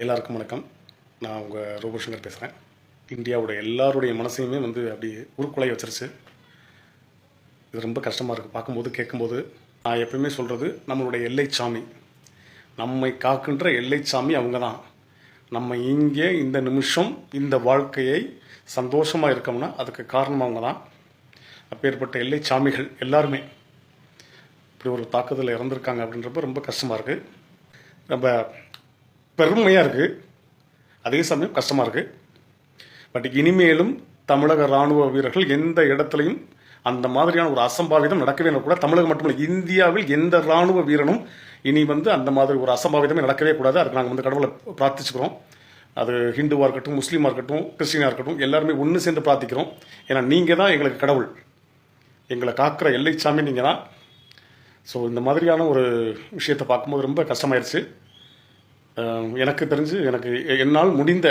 எல்லாருக்கும் வணக்கம். நான் உங்கள் ரோபோசங்கர் பேசுகிறேன். இந்தியாவோட எல்லாருடைய மனசையுமே அப்படி உருக்குலைய வச்சிருச்சு. இது ரொம்ப கஷ்டமாக இருக்குது பார்க்கும்போது, கேட்கும்போது. நான் எப்பயுமே சொல்கிறது, நம்மளுடைய எல்லை சாமி, நம்மை காக்கின்ற எல்லை சாமி அவங்க தான். நம்ம இங்கே இந்த நிமிஷம் இந்த வாழ்க்கையை சந்தோஷமாக இருக்கோம்னா அதுக்கு காரணம் அவங்க தான். அப்பேற்பட்ட எல்லை சாமிகள் எல்லாருமே இப்படி ஒரு தாக்குதலில் இறந்துருக்காங்க அப்படின்றப்ப ரொம்ப கஷ்டமாக இருக்குது. ரொம்ப பெருமையாக இருக்குது, அதே சமயம் கஷ்டமாக இருக்குது. பட் இனிமேலும் தமிழக இராணுவ வீரர்கள் எந்த இடத்துலையும் அந்த மாதிரியான ஒரு அசம்பாவிதம் நடக்கவே கூட. தமிழகம் மட்டுமல்ல, இந்தியாவில் எந்த இராணுவ வீரனும் இனி அந்த மாதிரி ஒரு அசம்பாவிதமே நடக்கவே கூடாது. அதுக்கு நாங்கள் கடவுளை பிரார்த்திச்சுக்கிறோம். அது ஹிந்துவாக இருக்கட்டும், முஸ்லீமாக இருக்கட்டும், கிறிஸ்டினாக இருக்கட்டும், எல்லாருமே ஒன்று சேர்ந்து பிரார்த்திக்கிறோம். ஏன்னா நீங்கள் தான் எங்களுக்கு கடவுள், எங்களை காக்கிற எல்லை சாமி நீங்கள் தான். ஸோ இந்த மாதிரியான ஒரு விஷயத்தை பார்க்கும்போது ரொம்ப கஷ்டமாயிருச்சு. எனக்கு தெரிஞ்சு என்னால் முடிந்த,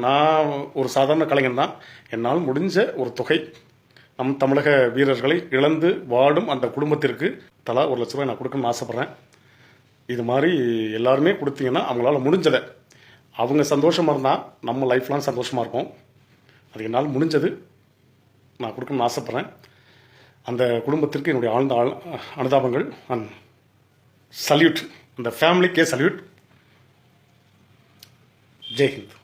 நான் ஒரு சாதாரண கலைஞன் தான், என்னால் முடிஞ்ச ஒரு தொகை நம் தமிழக வீரர்களை இழந்து வாடும் அந்த குடும்பத்திற்கு தலா 1 லட்ச ரூபாய் நான் கொடுக்கணும்னு ஆசைப்பட்றேன். இது மாதிரி எல்லாருமே கொடுத்தீங்கன்னா அவங்களால முடிஞ்சதை, அவங்க சந்தோஷமாக இருந்தால் நம்ம லைஃப்லாம் சந்தோஷமாக இருக்கும். அது என்னால் முடிஞ்சது நான் கொடுக்கணும்னு ஆசைப்பட்றேன். அந்த குடும்பத்திற்கு என்னுடைய ஆழ்ந்த அனுதாபங்கள். அண்ட் சல்யூட், அந்த ஃபேமிலிக்கே சல்யூட். ஜெய் ஹிந்த்.